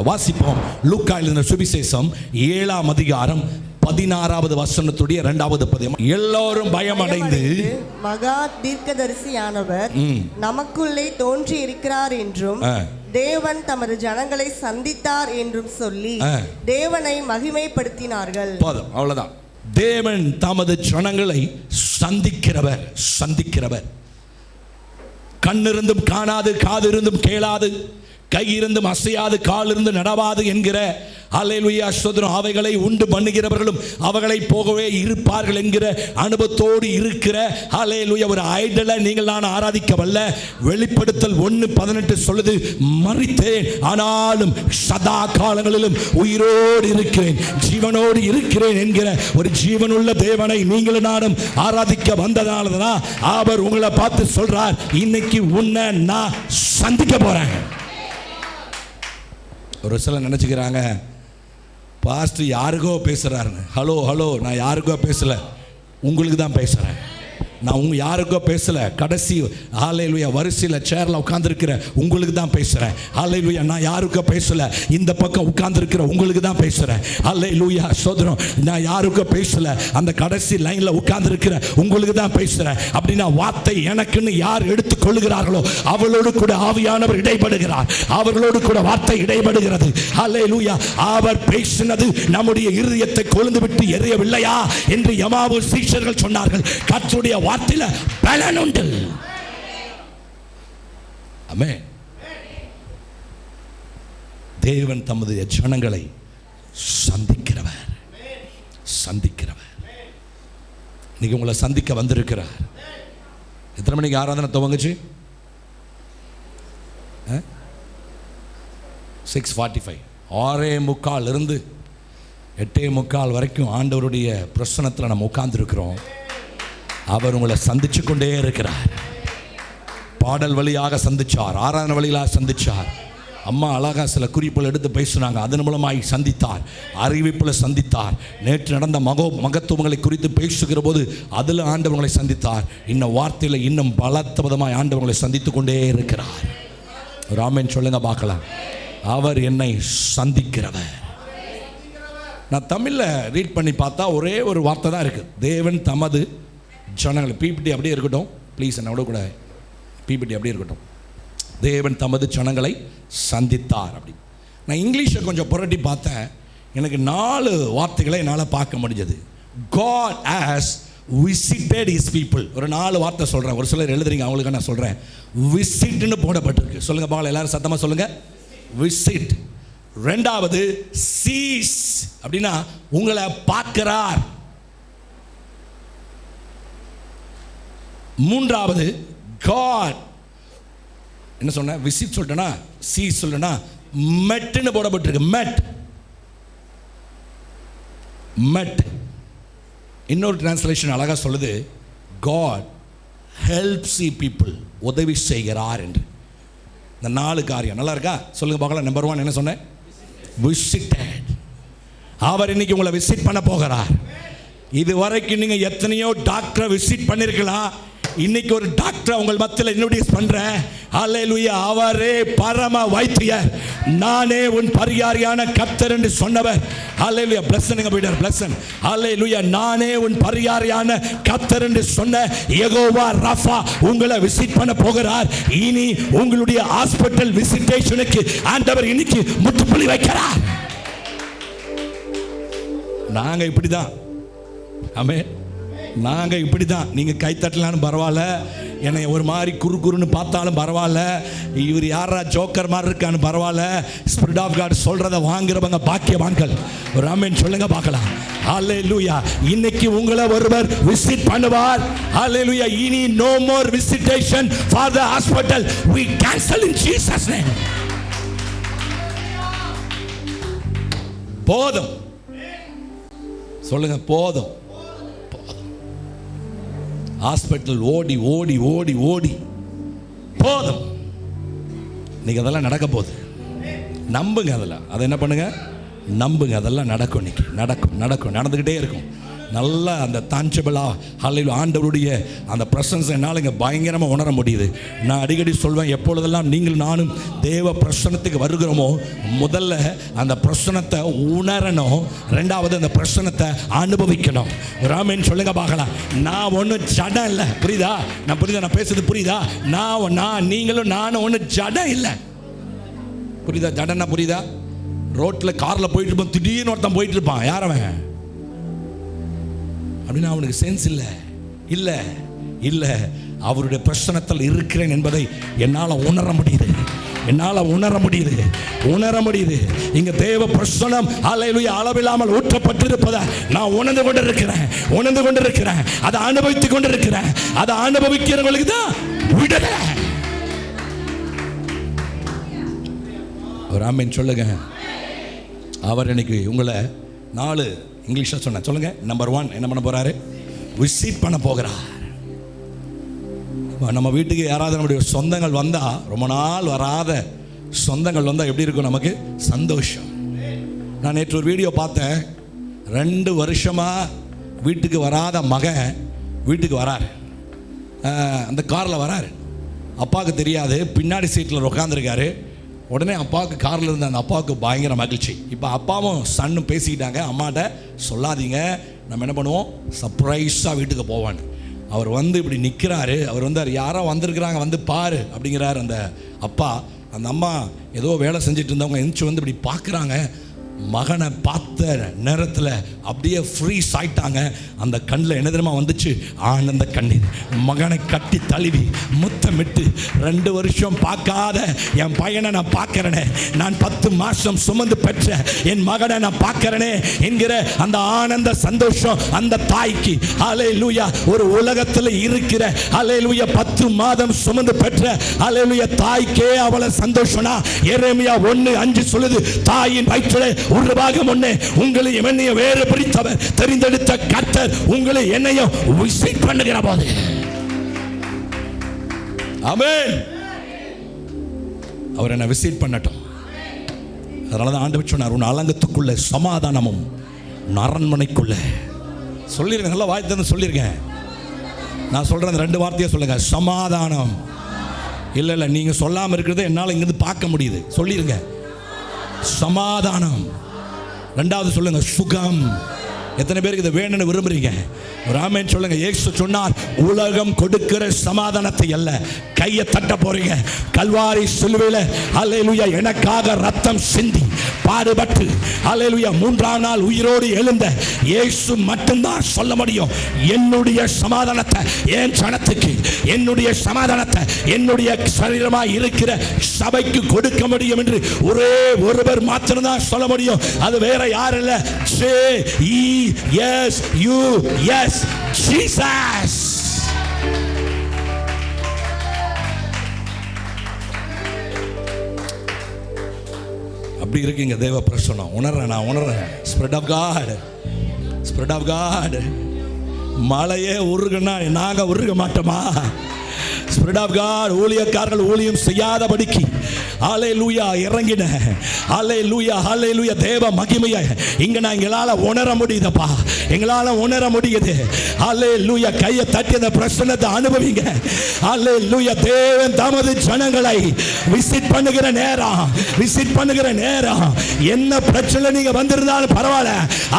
வாசிப்போம். லூக்கா எழுதின சுவிசேஷம் 7ஆம் அதிகாரம் 16வது வசனத்துடைய 2வது பதம். எல்லோரும் பயமடைந்து மகா தீர்க்கதரிசியானவர் நமக்குள்ளே தோன்றி இருக்கிறார் என்றும் தேவன் தமது ஜனங்களை சந்தித்தார் என்றும் சொல்லி தேவனை மகிமைப்படுத்தினார்கள். போதும், அவ்வளவுதான். தேவன் தமது ஜனங்களை சந்திக்கிறவர். கண்ணிருந்தும் காணாது, காது இருந்தும் கேளாது, கை இருந்தும் அசையாது, கால் இருந்து நடவாது என்கிற அல்லேலூயா ஸ்தோத்திரம், அவைகளை உண்டு பண்ணுகிறவர்களும் அவைகளை போகவே இருப்பார்கள் என்கிற அனுபவத்தோடு இருக்கிற அல்லேலூயா ஒரு ஐடலை நீங்கள் நான் ஆராதிக்கவல்ல. வெளிப்படுத்தல் 1:18 சொல்லுது, மரித்தேன் ஆனாலும் சதா காலங்களிலும் உயிரோடு இருக்கிறேன், ஜீவனோடு இருக்கிறேன் என்கிற ஒரு ஜீவனுள்ள தேவனை நீங்களும் நானும் ஆராதிக்க வந்ததாலதான் அவர் உங்களை பார்த்து சொல்றார், இன்னைக்கு உன்னை நான் சந்திக்க போறேன். ஒரு சிலர் நினைச்சுக்கிறாங்க பாஸ்டர் யாருக்கோ பேசுறாருன்னு. ஹலோ, நான் யாருக்கோ பேசல, உங்களுக்கு தான் பேசுறேன். நான் யாருக்கோ பேசல, கடைசி ஹல்லேலூயா வரிசையில் சேர்ல உட்கார்ந்திருக்கிற உங்களுக்கு தான் பேசுறேன். ஹல்லேலூயா, நான் யாருக்கோ பேசல, இந்த பக்கம் உட்கார்ந்திருக்கிற உங்களுக்கு தான் பேசுறேன். ஹல்லேலூயா ஸ்தோத்திரம், நான் யாருக்கோ பேசல, அந்த கடைசி லைன்ல உட்கார்ந்திருக்கிற உங்களுக்கு தான் பேசுறேன். அப்படின்னா வார்த்தை எனக்குன்னு யார் எடுத்துக் கொள்ளுகிறார்களோ அவளோடு கூட ஆவியானவர் இடைபடுகிறார், அவர்களோடு கூட வார்த்தை இடைபடுகிறது. ஹல்லேலூயா, அவர் பேசினது நம்முடைய இருதயத்தை கொழுந்து விட்டு எரியவில்லையா என்று எமாவு சீஷர்கள் சொன்னார்கள். கர்த்தருடைய வார்த்தையில பலன் உண்டு. ஆமென். தேவன் தமது ஜனங்களை சந்திக்கிறவர். இன்னைக்கு உங்களை சந்திக்க வந்திருக்கிறார். எத்தனை மணிக்கு ஆராதனை துவங்குச்சு? 6:45. 6:45 இருந்து 8:45 வரைக்கும் ஆண்டவருடைய பிரசன்னத்தில் நம்ம உட்கார்ந்துருக்கிறோம். அவர் உங்களை சந்திச்சு கொண்டே இருக்கிறார். பாடல் வழியாக சந்திச்சார், ஆராதனை வழியாக சந்திச்சார். அம்மா அழகா சில குறிப்புகள் எடுத்து பேசினாங்க, அதன் மூலமாய் சந்தித்தார், அறிவிப்பில் சந்தித்தார். நேற்று நடந்த மகத்துவங்களை குறித்து பேசுகிற போது அதில் ஆண்டவங்களை சந்தித்தார். இன்னும் வார்த்தையில் இன்னும் பலத்த விதமாய் ஆண்டவங்களை சந்தித்து கொண்டே இருக்கிறார். ராமன் சொல்லுங்க பார்க்கலாம். அவர் என்னை சந்திக்கிறவர். நான் தமிழில் ரீட் பண்ணி பார்த்தா ஒரே ஒரு வார்த்தை தான் இருக்குது, தேவன் தமது ஜனங்களை. பிபிடி அப்படியே இருக்கட்டும் ப்ளீஸ், என்னோட கூட பிபிடி அப்படியே இருக்கட்டும். தேவன் தமது ஜனங்களை சந்தித்தார். அப்படி நான் இங்கிலீஷை கொஞ்சம் புரட்டி பார்த்தேன், எனக்கு 4 வார்த்தைகளை என்னால் பார்க்க முடிஞ்சது. God has visited his people. ஒரு 4 வார்த்தை சொல்கிறேன், ஒரு சிலர் எழுதுறீங்க, அவங்களுக்கு நான் சொல்கிறேன். விசிட்னு போடப்பட்டிருக்கு. சொல்லுங்கள் பாவல, எல்லாரும் சத்தமாக சொல்லுங்கள், விசிட். 2வது சீஸ், அப்படின்னா உங்களை பார்க்கிறார். 3வது God, என்ன சொன்ன, விசிட் சொல்லிட்டேன்னா சீஸ் சொல்லிட்டேன்னா மெட்னு போடப்பட்டிருக்கு. மெட். இன்னொரு டிரான்ஸ்லேஷன் அழகாக சொல்லுது, God helps the people, உதவி செய்கிறார் என்று. இந்த 4 காரியம் நல்லா இருக்கா? சொல்லுங்க பார்க்கலாம். நம்பர் 1 என்ன சொன்னேன்? விசிட்டட். அவர் இன்னைக்கு உங்களை விசிட் பண்ண போகிறார். இது வரைக்கும் நீங்க எத்தனையோ டாக்டரை விசிட் பண்ணிருக்கலாம், இன்னைக்கு ஒரு டாக்டர் உங்கள் மத்தியில் இன்ட்ரோடியூஸ் பண்றேன். ஹல்லேலூயா, அவரே பரம வைத்தியர், நானே உன் பரிகாரியான கர்த்தர் என்று சொன்னவர். ஹல்லேலூயா, பிளஸ்ஸனுங்க பீடர், பிளஸ்ஸன். ஹல்லேலூயா, நானே உன் பரிகாரியான கர்த்தர் என்று சொன்ன யெகோவா ரஃபா உங்களை விசிட் பண்ண போகிறார். இனி உங்களுடைய ஹாஸ்பிட்டல் விசிட்டேஷனுக்கு ஆண்டவர் இன்னைக்கு முற்றுப்புள்ளி வைக்கிறார். நாங்க இப்படிதான், ஆமென், நாங்கள் இப்படி தான். நீங்கள் கைத்தட்டலான்னு பரவாயில்ல, என்னை ஒரு மாதிரி குறுன்னு பார்த்தாலும் பரவாயில்ல, இவர் யாரா ஜோக்கர் மாதிரி இருக்கான்னு பரவாயில்ல, ஸ்பிரிட் ஆஃப் காட் சொல்கிறத வாங்குறவங்க பாக்கியவான்கள். ஒரு ஆமென் சொல்லுங்க பார்க்கலாம். ஹல்லேலூயா, இன்னைக்கு உங்களை ஒருவர் விசிட் பண்ணுவார். ஹல்லேலூயா, இனி no more visitation for the hospital, we cancel in Jesus name. போதும் சொல்லுங்க, போதும். ஹாஸ்பிட்டல் ஓடி ஓடி ஓடி ஓடி போதும். இன்னைக்கு அதெல்லாம் நடக்க போகுது. நம்புங்க, அதெல்லாம் அதை என்ன பண்ணுங்க, நம்புங்க, அதெல்லாம் நடக்கும். இன்னைக்கு நடக்கும், நடந்துக்கிட்டே இருக்கும். நல்ல அந்த தாஞ்சபிளா ஹல்லேலூயா ஆண்டவருடைய அந்த பிரசன்ஸ் என்னால் இங்கே பயங்கரமாக உணர முடியுது. நான் அடிக்கடி சொல்வேன், எப்பொழுதெல்லாம் நீங்கள் நானும் தேவ பிரசனத்துக்கு வருகிறோமோ முதல்ல அந்த பிரசனத்தை உணரணும், ரெண்டாவது அந்த பிரசனத்தை அனுபவிக்கணும். ராமேன் சொல்லுங்க பார்க்கலாம். நான் ஒன்றும் ஜடம் இல்லை, புரியுதா? நான் பேசுறது புரியுதா? நீங்களும் நானும் ஒன்றும் ஜடம் இல்லை, புரியுதா? ஜடன்னா புரியுதா? ரோட்டில் காரில் போயிட்டு இருப்பான், திடீர்னு ஒருத்தன் போயிட்டு இருப்பான், யார் அவன் அப்படின்னா அவனுக்கு சென்ஸ் இல்லை. அவருடைய பிரசனத்தில் இருக்கிறேன் என்பதை என்னால் உணர முடியுது. இங்க தேவ பிரசனம் ஹல்லேலூயா அளவில்லாமல் ஊற்றப்பட்டிருப்பதை நான் உணர்ந்து கொண்டிருக்கிறேன். அதை அனுபவித்துக் கொண்டிருக்கிறேன். அதை அனுபவிக்கிறவங்களுக்கு தான் விடுதலை. ஒரு ஆமென் சொல்லுங்க. அவர் இன்னைக்கு உங்களை 4 இங்கிலீஷில் சொன்ன சொல்லுங்க. நம்பர் 1 என்ன பண்ண போறாரு? விசிட் பண்ண போகிறார். நம்ம வீட்டுக்கு யாராவது நம்முடைய சொந்தங்கள் வந்தா, ரொம்ப நாள் வராத சொந்தங்கள் வந்தா எப்படி இருக்கும்? நமக்கு சந்தோஷம். நான் நேற்று ஒரு வீடியோ பார்த்தேன். 2 வருஷமா வீட்டுக்கு வராத மகன் வீட்டுக்கு வராரு. அந்த காரில் வராரு. அப்பாவுக்கு தெரியாது, பின்னாடி சீட்டில் உட்காந்துருக்காரு. உடனே அப்பாவுக்கு காரில் இருந்த அந்த அப்பாவுக்கு பயங்கர மகிழ்ச்சி. இப்போ அப்பாவும் சன்னும் பேசிக்கிட்டாங்க, அம்மாட்ட சொல்லாதீங்க, நம்ம என்ன பண்ணுவோம், சர்ப்ரைஸாக வீட்டுக்கு போவான்னு. அவர் வந்து இப்படி நிற்கிறாரு. அவர் வந்து யாரோ வந்திருக்கிறாங்க, வந்து பாரு அப்படிங்கிறாரு அந்த அப்பா. அந்த அம்மா ஏதோ வேலை செஞ்சுட்டு இருந்தவங்க எந்திரிச்சு வந்து இப்படி பார்க்குறாங்க. மகனை பார்த்த நேரத்தில் அப்படியே ஃப்ரீஸ் ஆயிட்டாங்க. அந்த கண்ணில் என்ன தெரியுமா வந்துச்சு? ஆனந்த கண்ணீர். மகனை கட்டி தழுவி முத்தமிட்டு, 2 வருஷம் பார்க்காத என் பையனை நான் பார்க்கிறேனே, நான் 10 மாதம் சுமந்து பெற்ற என் மகனை நான் பார்க்கிறேனே என்கிற அந்த ஆனந்த சந்தோஷம் அந்த தாய்க்கு. ஹல்லேலூயா. ஒரு உலகத்தில் இருக்கிற ஹல்லேலூயா 10 மாதம் சுமந்து பெற்ற ஹல்லேலூயா தாய்க்கே அவ்வளவு சந்தோஷம்னா, எரேமியா 1:5 சொல்லுது, தாயின் வயிற்றிலே ஒரு பாகம் ஒண்ணே உங்களை என்னைய வேறு பிரித்தவர் தெரிந்தெடுத்த கர்த்தர் உங்களை என்னையும் விசிட் பண்ணுகிற போது. ஆமென். அவர் என்ன விசிட் பண்ணட்டும். அதனாலதான் ஆண்டவர் சொன்னார், உன் அலங்கத்துக்குள்ள சமாதானமும் அரண்மனைக்குள்ள. சொல்லிருங்க, நல்லா வாய் திறந்து சொல்லிருக்கேன். நான் சொல்றேன் 2 வார்த்தையை சொல்லுங்க. சமாதானம். இல்ல நீங்க சொல்லாம இருக்கிறத என்னால இங்கிருந்து பார்க்க முடியுது. சொல்லிருங்க, சமாதானம். 2வது சொல்லுங்க, சுகம். எத்தனை பேருக்கு இதை வேணும்னு விரும்புறீங்க? ஒரு ஆமென் சொல்லுங்க. இயேசு சொன்னார், உலகம் கொடுக்கிற சமாதானத்தை அல்ல. கையை தட்ட போறீங்க. கல்வாரி சிலுவையில ஹல்லேலூயா எனக்காக ரத்தம் சிந்தி பாடுபட்டு ஹல்லேலூயா 3ஆம் நாள் உயிரோடு எழுந்த இயேசு மட்டும்தான் சொல்ல முடியும், என்னுடைய சமாதானத்தை என் ஜனத்துக்கு, என்னுடைய சமாதானத்தை என்னுடைய சரீரமாய் இருக்கிற சபைக்கு கொடுக்க முடியும் என்று ஒரே ஒருவர் மாத்திரம்தான் சொல்ல முடியும். அது வேற யாரும் இல்ல. Jesus. அப்படி இருக்கீங்க தேவ பிரசன்னம். நான் உணர்றேன். Spirit of God. மலையே உருகுனா நாங்க உருக மாட்டோமா? ஸ்பிரிட் ஆஃப் காட் ஊழியக்காரர்கள் ஊழியம் செய்யாதபடிக்கு ஹல்லேலூயா இறங்கின. ஹல்லேலூயா தேவ மகிமையை இங்க நான் எங்களால உணர முடியுதப்பா, எங்களால உணர முடியுது. ஹல்லேலூயா. கையை தட்டி அந்த பிரசன்னத்தை அனுபவிங்க. ஹல்லேலூயா. தேவன் தமது ஜனங்களை விசிட் பண்ணுகிற நேரம் என்ன பிரச்சனை நீங்க வந்திருந்தாலும் பரவாயில்ல,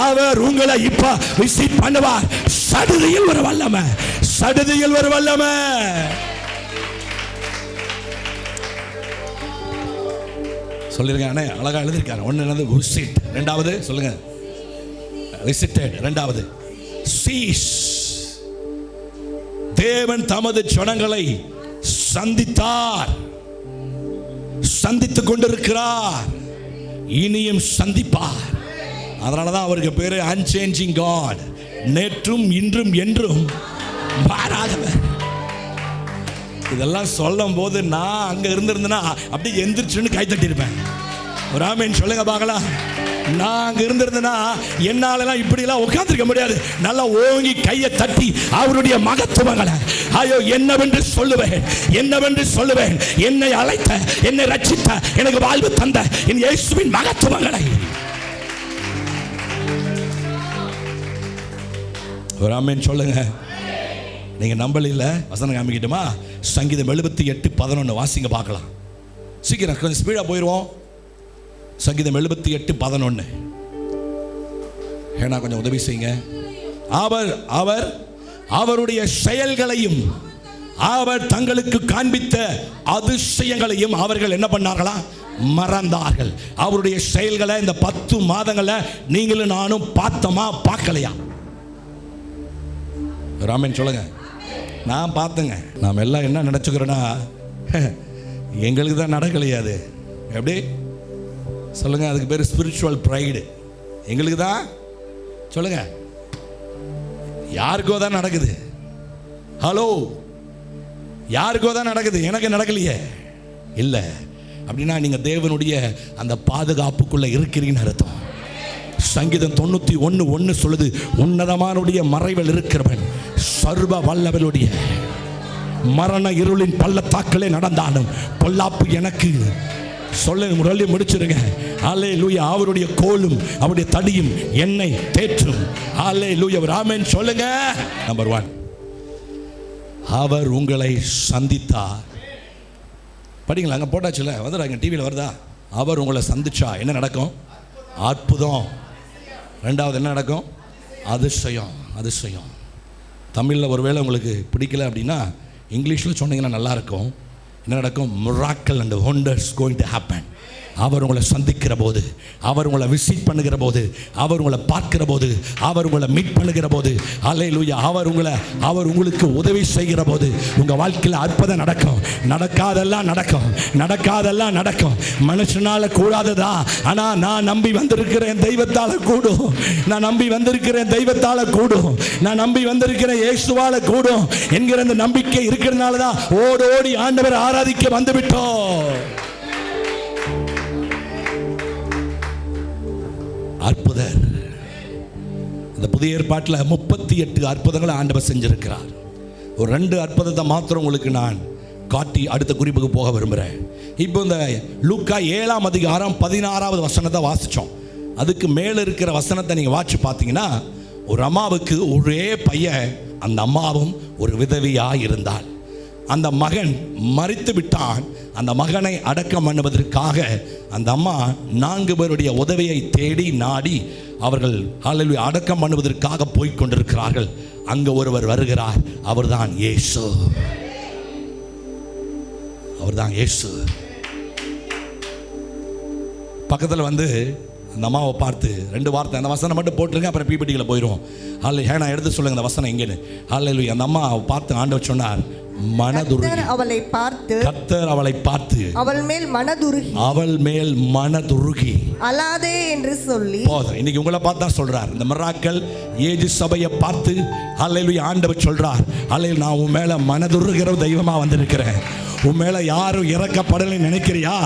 அவர் உங்களை இப்ப விசிட் பண்ணுவார். சடுதியில் ஒரு வல்லமை. சொல்லிருக்கானே, அழகா எழுதிருக்காரு. 1 விசிட், 2வது சொல்லுங்க விசிட்டட், 2வது சீஸ். தேவன் தமது ஜனங்களை சந்தித்துக் கொண்டிருக்கிறார், இனியும் சந்திப்பார். அதனாலதான் அவருக்கு பேரு அன்சேஞ்சிங் காட். நேற்றும் இன்றும் என்றும் மாறாதவர். இதெல்லாம் சொல்லும் போது நான் அங்க இருந்திருந்தேன்னா அப்படி எந்திரிச்சுன்னு கை தட்டிருப்பேன். ஒரு ஆமென் சொல்லுங்க பார்க்கலாம். நான் அங்க இருந்திருந்தேன்னா என்னாலலாம் இப்படிலாம் உட்கார்ந்திருக்க முடியாது. நல்லா ஓங்கி கையை தட்டி அவருடைய மகத்துவங்களை என்னவென்று சொல்லுவேன். என்னை அழைத்த, என்னை ரட்சித்த, எனக்கு வாழ்வு தந்த என் இயேசுவின் மகத்துவங்களை. ஒரு ஆமென் சொல்லுங்க. நீங்க நம்பல, வசனம் காமிக்கிட்டுமா? சங்கீதம் 78:11 வாசிங்க பார்க்கலாம். சீக்கிரம் கொஞ்சம் ஸ்பீடா போயிடுவோம். சங்கீதம் 78:11. ஏன்னா கொஞ்சம் உதவி செய்யுங்க. அவர் அவருடைய செயல்களையும் அவர் தங்களுக்கு காண்பித்த அதிசயங்களையும் அவர்கள் என்ன பண்ணார்களா? மறந்தார்கள். அவருடைய செயல்களை இந்த 10 மாதங்களை நீங்களும் நானும் பார்த்தோமா, பார்க்கலையா? ராமன் சொல்லுங்க. நான் பார்த்தேங்க. நாம் எல்லாம் என்ன நினைச்சுக்கிறோன்னா, எங்களுக்கு தான் நடக்கலையா? அது எப்படி சொல்லுங்க? அதுக்கு பேர் ஸ்பிரிச்சுவல் ப்ரைடு. எங்களுக்கு தான் சொல்லுங்க, யாருக்கோ தான் நடக்குது. ஹலோ, யாருக்கோ தான் நடக்குது, எனக்கு நடக்கலையே. இல்லை அப்படின்னா நீங்கள் தேவனுடைய அந்த பாதுகாப்புக்குள்ள இருக்கிறீங்கன்னு அர்த்தம். சங்கீதம் 91:1 சொல்லுது, உன்னதமானுடைய மறைவில் இருக்கிறவன் சர்வ வல்லவனுடைய மரண இருளின் பள்ளத்தாக்களே நடந்தாலும் பொல்லாப்பு எனக்கு சொல்ல முடிச்சிருங்க. அல்லேலூயா. அவருடைய கோலும் அவருடைய தடியும் என்னை தேற்றும். அல்லேலூயா. ஆமென் சொல்லுங்க. நம்பர் 1, அவர் உங்களை சந்தித்தார். படிங்களா? அங்கே போட்டாச்சுல, வந்துடுறாங்க, டிவியில் வருதா? அவர் உங்களை சந்திச்சா என்ன நடக்கும்? அற்புதம். 2வது என்ன நடக்கும்? அதிசயம். அதிசயம். தமிழில் ஒருவேளை உங்களுக்கு பிடிக்கல அப்படின்னா இங்கிலீஷில் சொன்னீங்கன்னா நல்லாயிருக்கும். என்ன நடக்கும்? Miracle and wonders going to happen. அவர் உங்களை சந்திக்கிற போது, அவர் உங்களை விசிட் பண்ணுகிற போது, அவர் உங்களை பார்க்கிற போது, அவர் உங்களை மீட் பண்ணுகிற போது, அல்லேலூயா, அவர் உங்களுக்கு உதவி செய்கிற போது உங்கள் வாழ்க்கையில் அற்புதம் நடக்கும். நடக்காதெல்லாம் நடக்கும். நடக்காதெல்லாம் நடக்கும். மனுஷனால கூடாததா, ஆனால் நான் நம்பி வந்திருக்கிறேன் தெய்வத்தால் கூடும். நான் நம்பி வந்திருக்கிறேன் தெய்வத்தால் கூடும். நான் நம்பி வந்திருக்கிறேன் இயேசுவால கூடும் என்கிற அந்த நம்பிக்கை இருக்கிறதுனால தான் ஓடோடி ஆண்டவர் ஆராதிக்க வந்துவிட்டோம். அற்புதர். இந்த புதிய ஏற்பாட்டில் 38 அற்புதங்களை ஆண்டவர் செஞ்சிருக்கிறார். ஒரு 2 அற்புதத்தை மாத்திரம் உங்களுக்கு நான் காட்டி அடுத்த குறிப்புக்கு போக விரும்புகிறேன். இப்போ இந்த லூக்கா 7ஆம் அதிகாரம் 16வது வசனத்தை வாசித்தோம். அதுக்கு மேலே இருக்கிற வசனத்தை நீங்கள் வாட்சி பார்த்தீங்கன்னா, ஒரு அம்மாவுக்கு ஒரே பையன், அந்த அம்மாவும் ஒரு விதவியாக இருந்தாள். அந்த மகன் மரித்து விட்டான். அந்த மகனை அடக்கம் பண்ணுவதற்காக அந்த அம்மா 4 பேருடைய உதவியை தேடி நாடி அவர்கள் ஹல்லேலூயா அடக்கம் பண்ணுவதற்காக போய் கொண்டிருக்கிறார்கள். அங்கே ஒருவர் வருகிறார். அவர்தான் இயேசு. அவர்தான் இயேசு. பக்கத்தில் வந்து அந்த அம்மாவை பார்த்து 2 வார்த்தை, அந்த வசனம் மட்டும் போட்டுருங்க, அப்புறம் பிபிடியில் போயிடும். நான் எடுத்து சொல்லுங்க அந்த வசனம் எங்கேன்னு. ஹல்லேலூயா. அந்த அம்மா பார்த்து ஆண்டவர் சொன்னார், மனதுருகி. கர்த்தர் அவளை பார்த்து அவள் மேல் மனதுருகி அழாதே என்று சொல்லி போதும். இன்னைக்கு உங்களை பார்த்து தான் சொல்றார். இந்த மிராக்கிள் ஏஜ் சபையை பார்த்து அல்லேலூயா ஆண்டவர் சொல்றார், அல்லேலூயா, நான் உன் மேல மனதுருகிற தெய்வமா வந்திருக்கிறேன். உன் மேல யாரும் இறக்கப்படலை நினைக்கிறியா?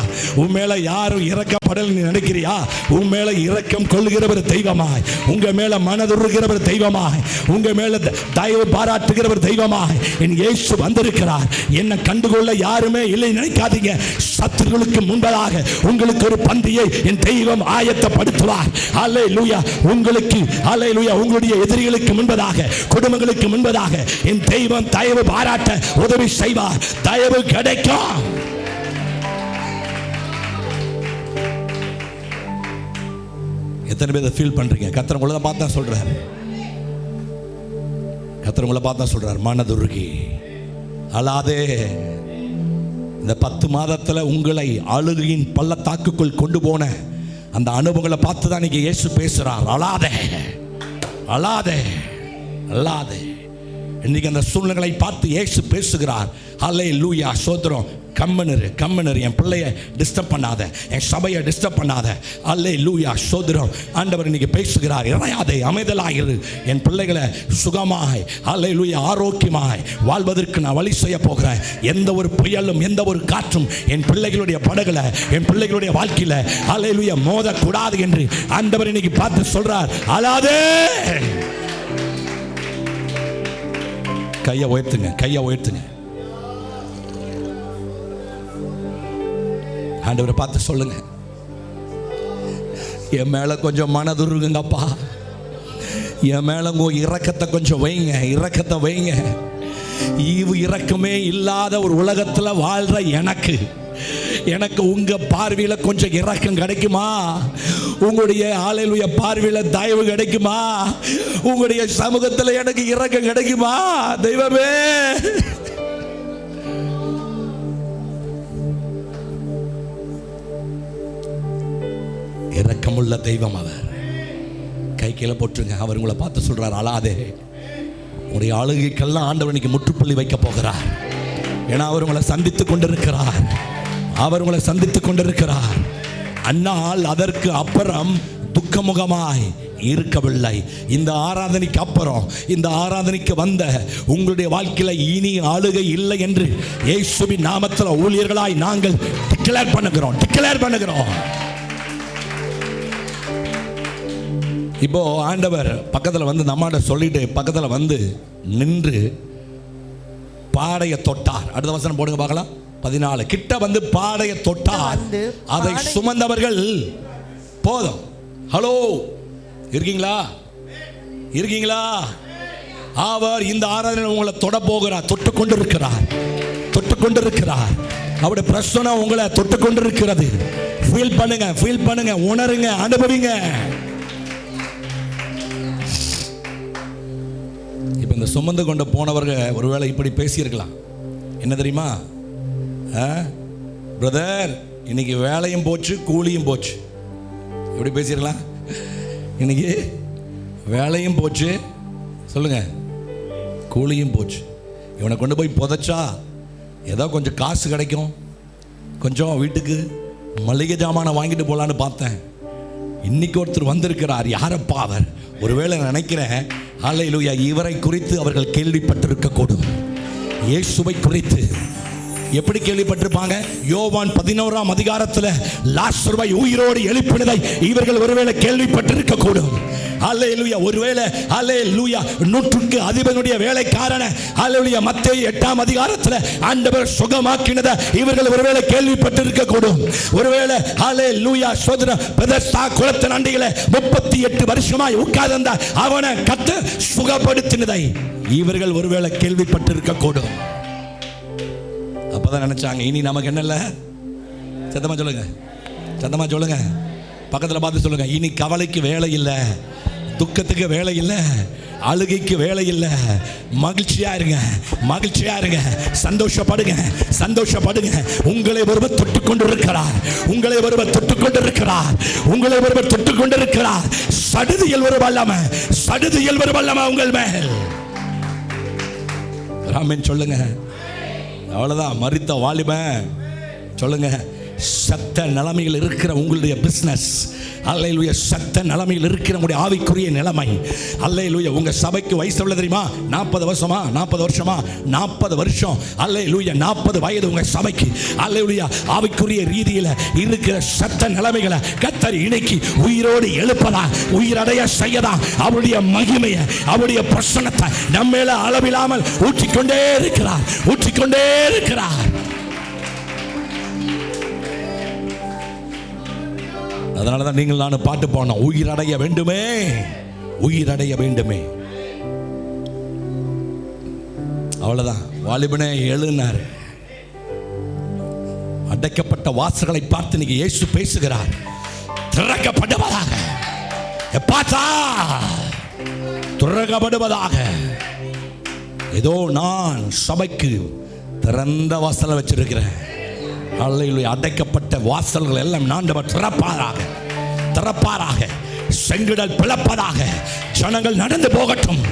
உன் மேல யாரும் இறக்கப்படலை நினைக்கிறியா? உன் மேல இரக்கம் கொள்ளுகிறவர் தெய்வமாய், உங்க மேல மனதுருகிறவர் தெய்வமாய், உங்க மேல தயவு பாராட்டுகிறவர் தெய்வமாய் என் இயேசு வந்திருக்கிறார். என்ன கண்டுகொள்ள யாருமே இல்லை நினைக்காதீங்க. சத்துருக்களுக்கு முன்பதாக உங்களுக்கு ஒரு பந்தியை என் தெய்வம் ஆயத்தப்படுத்துவார். அல்லேலூயா. உங்களுக்கு அல்லேலூயா, உங்களுடைய எதிரிகளுக்கு முன்பதாக, குடும்பங்களுக்கு முன்பதாக என் தெய்வம் தயவு பாராட்ட உதவி செய்வார். தயவு கிடைக்கும். எத்தனை பேர் ஃபீல் பண்றீங்க? கர்த்தர் உங்களை பார்த்தா சொல்றாரு. கர்த்தர் உங்களை பார்த்தா சொல்றார், மனதுருகி அழாதே. இந்த 10 மாதத்துல உங்களை அழுகையின் பள்ளத்தாக்குக்குள் கொண்டு போன அந்த அனுபவங்களை பார்த்து தான் இன்னைக்கு இயேசு பேசுறார். அழாதே, அழாதே, அழாதே. இன்னைக்கு அந்த சூழ்நிலைகளை பார்த்து இயேசு பேசுகிறார். ஹல்லேலூயா, சோத்திரம். கம்மனரு, என் பிள்ளைய டிஸ்டர்ப் பண்ணாத, என் சபையை டிஸ்டர்ப் பண்ணாத. அல்லேலூயா, சோத்திரம். ஆண்டவர் இன்னைக்கு பேசுகிறார். இறையாதே, அமைதலாயிரு. என் பிள்ளைகளை சுகமாய் அல்லேலூயா ஆரோக்கியமாய் வாழ்வதற்கு நான் வழி செய்ய போகிறேன். எந்த ஒரு புயலும் எந்த ஒரு காற்றும் என் பிள்ளைகளுடைய படகுல, என் பிள்ளைகளுடைய வாழ்க்கையில அல்லேலூயா மோதக்கூடாது என்று ஆண்டவர் இன்னைக்கு பார்த்து சொல்றார். அழாதே. கையை உயர்த்துங்க, கையை உயர்த்துங்க. ஆண்டவரை பார்த்து சொல்லுங்க, என் மேல கொஞ்சம் மனதுருங்கப்பா, என் மேல இரக்கத்தை கொஞ்சம் வைங்க, இரக்கத்தை வைங்க. ஈவு இரக்கமே இல்லாத ஒரு உலகத்தில் வாழ்ற எனக்கு உங்க பார்வையில கொஞ்சம் இரக்கம் கிடைக்குமா? உங்களுடைய ஹல்லேலூயா பார்வையில தயவு கிடைக்குமா? உங்களுடைய சமூகத்தில் எனக்கு இரக்கம் கிடைக்குமா? தெய்வமே, இரக்கமுள்ள தெய்வம் அவர். கை கீழே போட்டுருங்க. அவர் உங்களை பார்த்து சொல்றார், அழாதே. உங்களுடைய அழுகைக்கெல்லாம் ஆண்டவர் இன்னைக்கு முற்றுப்புள்ளி வைக்க போகிறார். ஏன்னா அவர் உங்களை சந்தித்துக் கொண்டிருக்கிறார். அவர் உங்களை சந்தித்துக் கொண்டிருக்கிறார். அன்னால் அதற்கு அப்புறம் துக்கமுகமாய் இருக்கவில்லை. இந்த ஆராதனைக்கு அப்புறம், இந்த ஆராதனைக்கு வந்த உங்களுடைய வாழ்க்கையில இனி ஆளுகை இல்லை என்று இயேசுவின் நாமத்தில் ஊழியர்களாய் நாங்கள் டிக்ளேர் பண்ணுகிறோம். இப்போ ஆண்டவர் பக்கத்தில் வந்து நம்மாட சொல்லிட்டு பக்கத்தில் வந்து நின்று பாடைய தொட்டார். அடுத்த வசனம் போடுங்க பார்க்கலாம். 14 கிட்ட வந்து பாடைய தொட்டார். அதை சுமந்தவர்கள் போதும். ஹலோ, இருக்கீங்களா? அவர் இந்த ஆராதனை உங்களை தொட போகிறார். தொட்டு கொண்டிருக்கிறார். அவருடைய பிரசன்னம் உங்களை தொட்டு கொண்டிருக்கிறது. ஃபீல் பண்ணுங்க, உணருங்க, அனுபவிங்க. இப்போ இந்த சுமந்து கொண்டு போனவர்கள் ஒருவேளை இப்படி பேசியிருக்கலாம். என்ன தெரியுமா? பிரதர், இன்னைக்கு வேலையும் போச்சு, கூலியும் போச்சு. எப்படி பேசியிருக்கலாம்? இன்னைக்கு வேலையும் போச்சு, சொல்லுங்க, கூலியும் போச்சு. இவனை கொண்டு போய் புதைச்சா ஏதோ கொஞ்சம் காசு கிடைக்கும், கொஞ்சம் வீட்டுக்கு மளிகை ஜாமானை வாங்கிட்டு போகலான்னு பார்த்தேன். இன்னைக்கு ஒருத்தர் வந்திருக்கிறார். யாரப்பா அவர்? ஒருவேளை நினைக்கிறேன், ஹல்லேலூயா, இவரை குறித்து அவர்கள் கேள்விப்பட்டிருக்க கூடும். இயேசுவை குறித்து எப்படி கேள்விப்பட்டிருப்பாங்க? யோவான் 11ஆம் அதிகாரத்தில் லாசருவை உயிரோடு எழுப்பினதை இவர்கள் ஒருவேளை கேள்விப்பட்டிருக்க கூடும். ஹல்லேலூயா. ஒருவேளை ஹல்லேலூயா நூற்றுக்கு அதிபனுடைய வேலைக்காரன ஹல்லேலூயா மத்தேயு 8ஆம் அதிகாரத்தில் ஆண்டவர் சுகமாக்கினதை இவர்கள் ஒருவேளை கேள்விப்பட்டிருக்க கூடும். ஒருவேளை ஹல்லேலூயா சோதர பெதஸ்தா குளத்தின் அண்டையில 38 வருஷமாய் உட்கார்ந்த அவனை கர்த்தர் சுகப்படுத்தினதை இவர்கள் ஒருவேளை கேள்விப்பட்டிருக்க கூடும். அப்பதான் நினைச்சாங்க, இனி நமக்கு என்ன இல்லை? சத்தமா சொல்லுங்க. பக்கத்தில் பார்த்து சொல்லுங்க, இனி கவலைக்கு வேலை இல்லை, துக்கத்துக்கு வேலை இல்லை, அழுகைக்கு வேலை இல்லை. மகிழ்ச்சியா இருங்க, சந்தோஷப்படுங்க. உங்களை ஒருவர் தொட்டுக் கொண்டிருக்கிறார். சடுதியில் ஒரு வல்லமை உங்கள் மேல். ஆமென் சொல்லுங்க. அவ்வளவுதான். மரித்த வாலிபன் சொல்லுங்க, சத்த நிலைமையில் இருக்கிற உங்களுடைய பிசினஸ், அல்லேலூயா, சத்த நிலைமையில் இருக்கிற உங்களுடைய ஆவிக்குரிய நிலைமை, அல்லேலூயா. உங்க சபைக்கு வயசு எவ்வளவு தெரியுமா? 40 வருஷமா? 40 வருஷம். அல்லேலூயா, 40 வயது உங்க சபைக்கு. அல்லேலூயா, ஆவிக்குரிய ரீதியில் இருக்கிற சத்த நிலைமைகளை கர்த்தர் இன்னைக்கு உயிரோடு எழுப்பதா, உயிரடைய செய்யதா, அவருடைய மகிமையை, அவருடைய பிரசன்னத்தை நம்ம மேல அளவில்லாமல் ஊற்றிக்கொண்டே இருக்கிறார். அதனாலதான் நீங்கள் நானும் பாட்டு போனோம், உயிரடைய வேண்டுமே. அவ்வளவுதான். வாலிபனே எழுனார். அடைக்கப்பட்ட வாசல்களை பார்த்து இன்னைக்கு இயேசு பேசுகிறார். திறக்கப்படுவதாக. ஏதோ நான் சபைக்கு திறந்த வாசலை வச்சிருக்கிறேன். அடைக்கப்பட்ட வாசல்கள் எல்லாம் ஆண்டவர் திறப்பாராக. செங்கடல் பிளப்பதாக. ஜனங்கள் நடந்து போகட்டும்.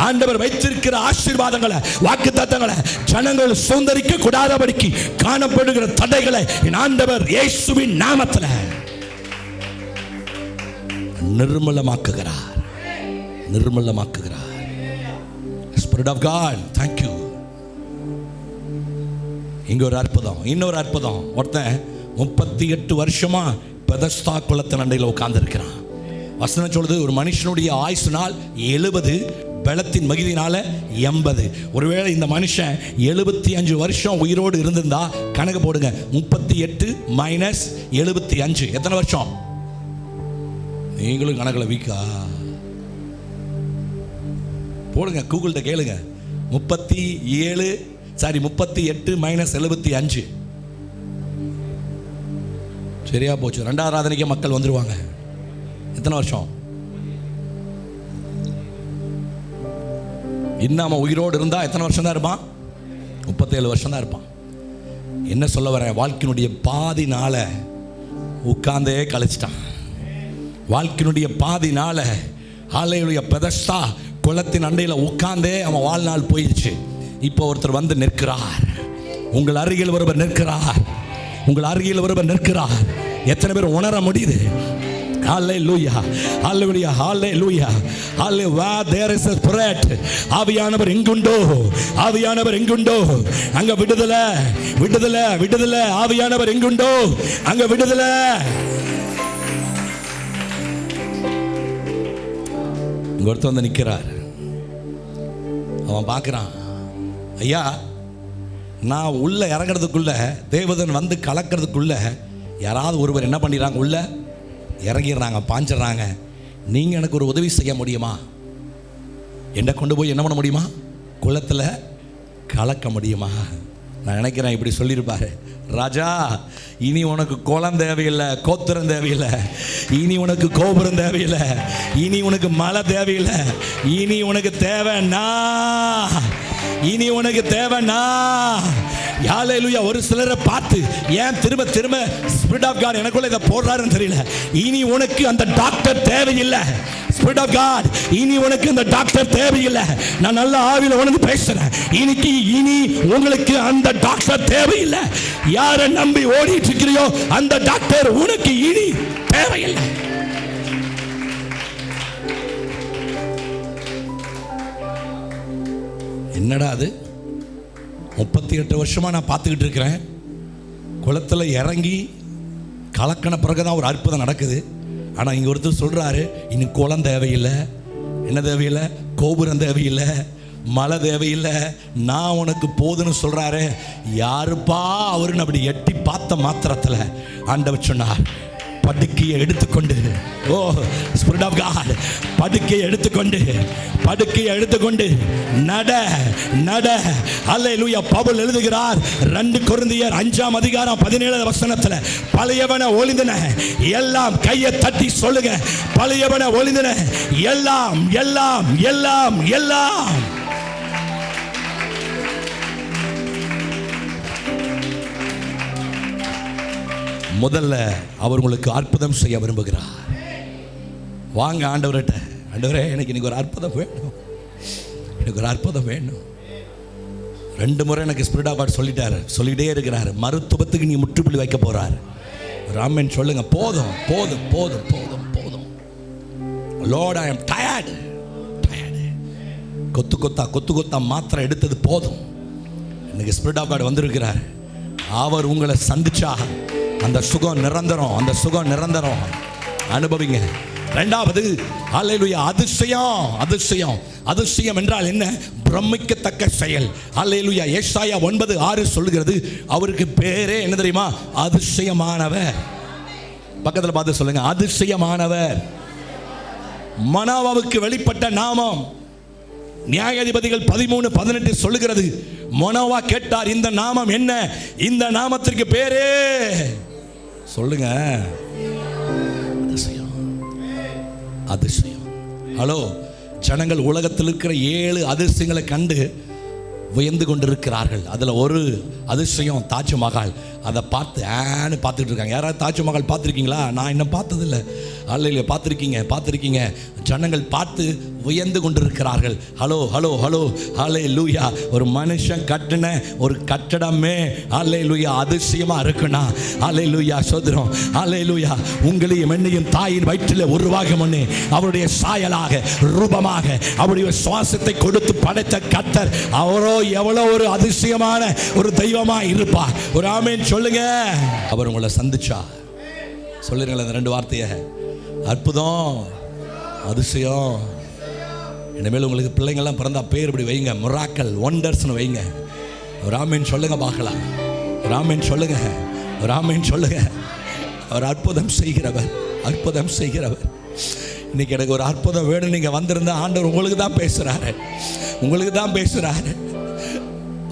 ஆண்டவர் வைத்திருக்கிற ஆசீர்வாதங்களை, வாக்குத்தத்தங்களை ஜனங்கள் சுதந்தரிக்க கூடாதபடிக்கு காணப்படுகிற தடைகளை ஆண்டவர் இயேசுவின் நாமத்தில் நிர்மலமாக்குகிறார். Spirit of God, thank you. இங்க ஒரு அற்புதம், இன்னொரு அற்புதம். ஒருத்தன் 38 வருஷமா பெதஸ்தா குளத்தின் அண்டையில் உட்கார்ந்து இருக்கிறான். வசனம் சொல்லுது, ஒரு மனுஷனுடைய ஆயுசு நாள் 70, பலத்தின் மிகுதினால 80. ஒருவேளை இந்த மனுஷன் 75 வருஷம் உயிரோடு இருந்திருந்தா கணக்கு போடுங்க. 38 - 75 எத்தனை வருஷம்? நீங்களும் கணக்கில் வீக்கா? போடுங்க, கூகுள்கிட்ட கேளுங்க. 38 - 75 சரியா போச்சு. 2வது ஆராதனைக்கே மக்கள் வந்துருவாங்க. எத்தனை வருஷம் இன்னும் உயிரோடு இருந்தா எத்தனை வருஷம் தான் இருப்பான்? 37 வருஷம் தான் இருப்பான். என்ன சொல்ல வரேன்? வாழ்க்கையினுடைய பாதி நாளை உட்கார்ந்தே கழிச்சிட்டான். வாழ்க்கையினுடைய பாதி நாளை ஆலையுடைய பெதஸ்தா குளத்தின் அண்டையில் உட்கார்ந்தே அவன் வாழ்நாள் போயிடுச்சு. இப்போ ஒருத்தர் வந்து நிற்கிறார். உங்கள் அருகில் ஒருவர் நிற்கிறார். உங்கள் அருகில் ஒருவர் நிற்கிறார். எத்தனை பேர் உணர முடியுது? ஹல்லேலூயா, ஹல்லேலூயா, ஹல்லேலூயா, ஹல்லேலூயா. where there is a spirit, ஆவியானவர் எங்குண்டோ, ஆவியானவர் எங்குண்டோ அங்க விடுதலை, விடுதலை, விடுதலை. ஆவியானவர் எங்குண்டோ அங்க விடுதலை. இங்க ஒருத்தர் வந்து நிற்கிறார். அவன் பார்க்குறான், ஐயா நான் உள்ள இறங்குறதுக்குள்ள, தேவதன் வந்து கலக்கிறதுக்குள்ள யாராவது ஒருவர் என்ன பண்ணிடுறாங்க, உள்ள இறங்கிடுறாங்க, பாஞ்சிடுறாங்க. நீங்கள் எனக்கு ஒரு உதவி செய்ய முடியுமா? என்னை கொண்டு போய் என்ன பண்ண முடியுமா? குளத்தில் கலக்க முடியுமா? நான் நினைக்கிறேன் இப்படி சொல்லியிருப்பாரு, ராஜா இனி உனக்கு குளம் தேவையில்லை, கோத்திரம் தேவையில்லை, இனி உனக்கு கோபுரம் தேவையில்லை, இனி உனக்கு மழை தேவையில்லை, இனி உனக்கு தேவைன்னா, இனி உனக்கு தேவைன்னா. ஹல்லேலூயா. ஒரு சிலரை பார்த்து ஏன் திரும்ப திரும்ப ஸ்பிரிட் ஆஃப் காட் எனக்குள்ள இதை போடுறாருன்னு தெரியல. இனி உனக்கு அந்த டாக்டர் தேவையில்லை. ஸ்பிரிட் ஆஃப் காட், இனி உனக்கு அந்த டாக்டர் தேவையில்லை. நான் நல்ல ஆவியில் உணர்ந்து பேசுறேன். இன்னைக்கு இனி உங்களுக்கு அந்த டாக்டர் தேவையில்லை. யாரை நம்பி ஓடிட்டு இருக்கிறியோ அந்த டாக்டர் உனக்கு இனி தேவையில்லை. என்னடா அது? 38 வருஷமா நான் பார்த்துக்கிட்டு இருக்கிறேன். குளத்தில் இறங்கி கலக்கின பிறகுதான் ஒரு அற்புதம் நடக்குது. ஆனால் இங்கே ஒருத்தர் சொல்கிறாரு, இன்னும் குளம் தேவையில்லை, என்ன தேவையில்லை, கோபுரம் தேவையில்லை, மழை தேவையில்லை, நான் உனக்கு போதுன்னு சொல்கிறாரு. யாருப்பா அவருன்னு அப்படி எட்டி பார்த்த மாத்திரத்தில் ஆண்டவர் சொன்னார், படுக்கையை எடுத்துக்கொண்டு, ஓ ஸ்பிரிட் ஆஃப் காட், படுக்கையை எடுத்துக்கொண்டு, படுக்கையை எடுத்துக்கொண்டு நட, நட. ஹல்லேலூயா. பவுல் எழுதுகிறார் 2 கொரிந்தியர் 5ஆம் அதிகாரம் 17 வசனத்துல, பழையவன ஒளிந்தன எல்லாம், கையை தட்டி சொல்லுங்க, பழையவன ஒளிந்தன எல்லாம், எல்லாம், எல்லாம், எல்லாம். முதல்ல அவர் உங்களுக்கு அற்புதம் செய்ய விரும்புகிறார். வாங்க ஆண்டவர்கிட்ட, ஆண்டவரே எனக்கு இன்னைக்கு ஒரு அற்புதம் வேணும், எனக்கு ஒரு அற்புதம் வேணும். 2 முறை எனக்கு ஸ்பிரிட் ஆஃப் காட் சொல்லிட்டாரு, சொல்லிட்டே இருக்கிறாரு. மருத்துவத்துக்கு நீ முற்றுப்புள்ளி வைக்க போறாரு. ராமன் சொல்லுங்க, போதும் போதும் போதும் போதும் போதும். லார்ட் ஐ அம் டயர்ட், டயர்ட். கொத்து கொத்தா கொத்து கொத்தா மாத்திரை எடுத்தது போதும். இன்னைக்கு ஸ்பிரிட் ஆஃப் காட் வந்திருக்கிறார். அவர் உங்களை சந்திச்சா அந்த சுகம் நிரந்தரம், அந்த சுகம் நிரந்தரம். அனுபவிங்க. 2வது ஹல்லேலூயா, அதிசயம். அதிசயம், அதிசயம் என்றால் என்ன? பிரமிக்கத்தக்க செயல். ஹல்லேலூயா. ஏசாயா 9:6 சொல்லுகிறது, அவருக்கு பேரே என்ன தெரியுமா? அதிசயமானவர். பக்கத்தில் பார்த்து சொல்லுங்க, அதிசயமானவர். மனோவாவுக்கு வெளிப்பட்ட நாமம். நியாயாதிபதிகள் 13:18 சொல்லுகிறது, மனோவா கேட்டார், இந்த நாமம் என்ன? இந்த நாமத்திற்கு பேரே சொல்லுங்க, அதிசயம். அதிசயம். ஹலோ, ஜனங்கள் உலகத்தில் இருக்கிற 7 அதிசயங்களை கண்டு வியந்து கொண்டிருக்கிறார்கள். அதில் ஒரு அதிசயம் தாஜ்மஹால். அதை பார்த்து ஆன்னு பார்த்துட்டு இருக்காங்க. யாராவது தாஜ்மஹால் பார்த்துருக்கீங்களா? நான் இன்னும் பார்த்ததில்லை. அல்லையில பார்த்துருக்கீங்க, பார்த்துருக்கீங்க. ஜனங்கள் பார்த்து வியந்து கொண்டிருக்கிறார்கள். ஹலோ ஹலோ ஹலோ, ஹல்லேலூயா. ஒரு மனுஷன் கட்டின ஒரு கட்டடமே ஹல்லேலூயா அதிசயமாக இருக்குன்னா, ஹல்லேலூயா சோதரம், ஹல்லேலூயா. உங்களையும் என்னையும் தாயின் வயிற்றில் உருவாகும் முன்னே அவருடைய சாயலாக, ரூபமாக, அவருடைய சுவாசத்தை கொடுத்து படைத்த கர்த்தர், அவரோ எவ்வளோ ஒரு அதிசயமான ஒரு தெய்வமாக இருப்பார். ஒரு ஆமென் சொல்லுங்க. அவர் உங்களை சந்திச்சா சொல்லுங்களேன் அந்த 2 வார்த்தையை, அற்புதம், அதிசயம். இனிமேல் உங்களுக்கு பிள்ளைங்கள்லாம் பிறந்தா பேர் இப்படி வைங்க, மிராக்கல், ஒண்டர்ஸ்னு வைங்க. ஒரு ஆமென் சொல்லுங்க பார்க்கலாம். ஒரு ஆமென் சொல்லுங்க, ஒரு ஆமென் சொல்லுங்க. அவர் அற்புதம் செய்கிறவர், அற்புதம் செய்கிறவர். இன்னைக்கு எனக்கு ஒரு அற்புதம் வேணும் நீங்க வந்திருந்தா ஆண்டவர் உங்களுக்கு தான் பேசுறாரு, உங்களுக்கு தான் பேசுறாரு,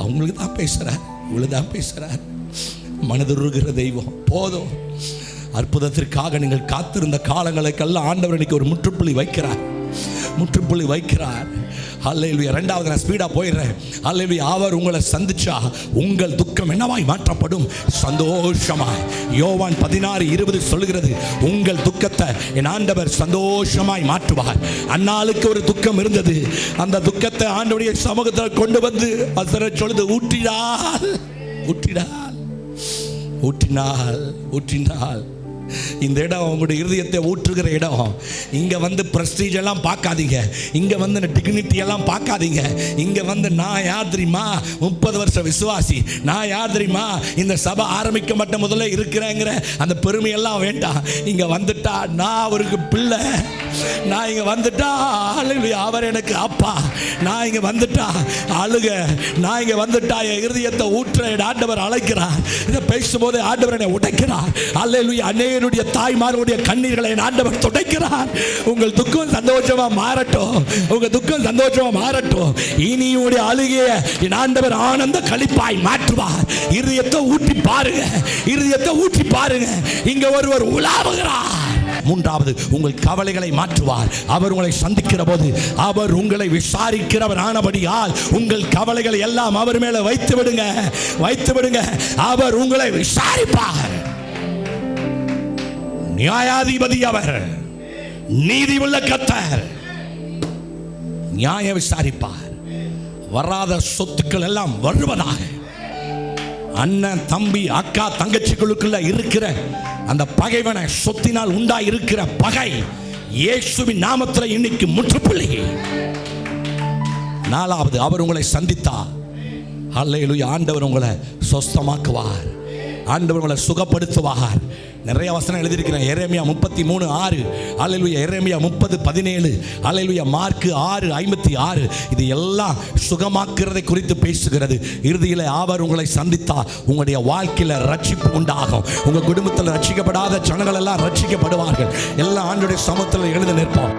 அவங்களுக்கு தான் பேசுறாரு, உங்களுக்கு தான் பேசுறாரு. மனதுருகிற தெய்வம் போதும். அற்புதத்திற்காக நீங்கள் காத்திருந்த காலங்களுக்கெல்லாம் ஆண்டவர் இன்னைக்கு ஒரு முற்றுப்புள்ளி வைக்கிறார், முற்றுப்புள்ளி வைக்கிறார். அல்லேலூயா. இரண்டாவது நான் ஸ்பீடா போயிடுறேன். அல்லேலூயா. அவர் உங்களை சந்திச்சா உங்கள் துக்கம் என்னவாய் மாற்றப்படும்? சந்தோஷமாய். யோவான் 16:20 சொல்லுகிறது, உங்கள் துக்கத்தை என் ஆண்டவர் சந்தோஷமாய் மாற்றுவார். அந்நாளுக்கு ஒரு துக்கம் இருந்தது, அந்த துக்கத்தை ஆண்டவருடைய சமூகத்தில் கொண்டு வந்து அசர சொல்லுது, ஊற்றினாள், ஊற்றினாள், ஊற்றினாள், ஊற்றினாள். இந்த இடம் உங்களுடைய இருதயத்தை ஊற்றுகிற இடம். இங்க வந்து பிரஸ்டீஜ் எல்லாம் பார்க்காதீங்க, இங்க வந்து டிக்னிட்டி எல்லாம் பார்க்காதீங்க. இங்க வந்து நான் யார் தெரியுமா, 30 வருஷ விசுவாசி, நான் யார் தெரியுமா, இந்த சபை ஆரம்பிக்க மட்டும் முதல்ல இருக்கிறேங்கிற அந்த பெருமையெல்லாம் வேண்டாம். இங்க வந்துட்டா நான் அவருக்கு பிள்ளை, நான் இங்க வந்துட்டா அவர் எனக்கு அப்பா, நான் இங்க வந்துட்டா அழுக, நான் இங்க வந்துட்டா என் இருதயத்தை ஊற்ற ஆண்டவர் அழைக்கிறார். இதை பேசும்போது ஆண்டவர் என்னை உடைக்கிறார். அல்லேலூயா. அநேகருடைய தாய்மார்களுடைய கண்ணீர்களை ஆண்டவர் துடைக்கிறார். உங்கள் துக்கம் சந்தோஷமா மாறட்டும், உங்க துக்கம் சந்தோஷமா மாறட்டும். இனி உடைய அழுகையை என் ஆண்டவர் ஆனந்த களிப்பாய் மாற்றுவார். இருதயத்தை ஊற்றி பாருங்க, இருதயத்தை ஊற்றி பாருங்க. இங்க ஒருவர் உலாவுகிறார். மூன்றாவது, உங்கள் கவலைகளை மாற்றுவார். அவர் உங்களை சந்திக்கிற போது அவர் உங்களை விசாரிக்கிறவர் ஆனபடியால் உங்கள் கவலைகளை எல்லாம் அவர் மேல வைத்து விடுங்க, வைத்து விடுங்க. அவர் உங்களை விசாரிப்பார். நியாயாதிபதி அவர், நீதி உள்ள கர்த்தர், நியாய விசாரிப்பார். வராத சொத்துக்கள் எல்லாம் வருவதாக. அண்ணன் தம்பி அக்கா தங்கச்சிகளுக்குள்ள இருக்கிற அந்த பகைவனை, சொத்தினால் உண்டா இருக்கிற பகை இயேசுவின் நாமத்தில் இன்னைக்கு முற்றுப்புள்ளி. நாலாவது, அவர் உங்களை சந்தித்தார். அல்லேலூயா. ஆண்டவர் உங்களை சொஸ்தமாக்குவார், ஆண்டவர் உங்களை சுகப்படுத்துவார். நிறைய வசனம் எழுதியிருக்கிறேன். எரேமியா 33:6, அல்லேலூயா. எரேமியா 30:17, அல்லேலூயா. மார்க் 6:56. இது எல்லாம் சுகமாக்குறதை குறித்து பேசுகிறது. இறுதியில் அவர் உங்களை சந்தித்தா உங்களுடைய வாழ்க்கையில் ரட்சிப்பு உண்டாகும். உங்க குடும்பத்தில் ரட்சிக்கப்படாத ஜனங்கள் எல்லாம் ரட்சிக்கப்படுவார்கள். எல்லாம் ஆண்டவருடைய சமூகத்தில் எழுந்து நிற்போம்.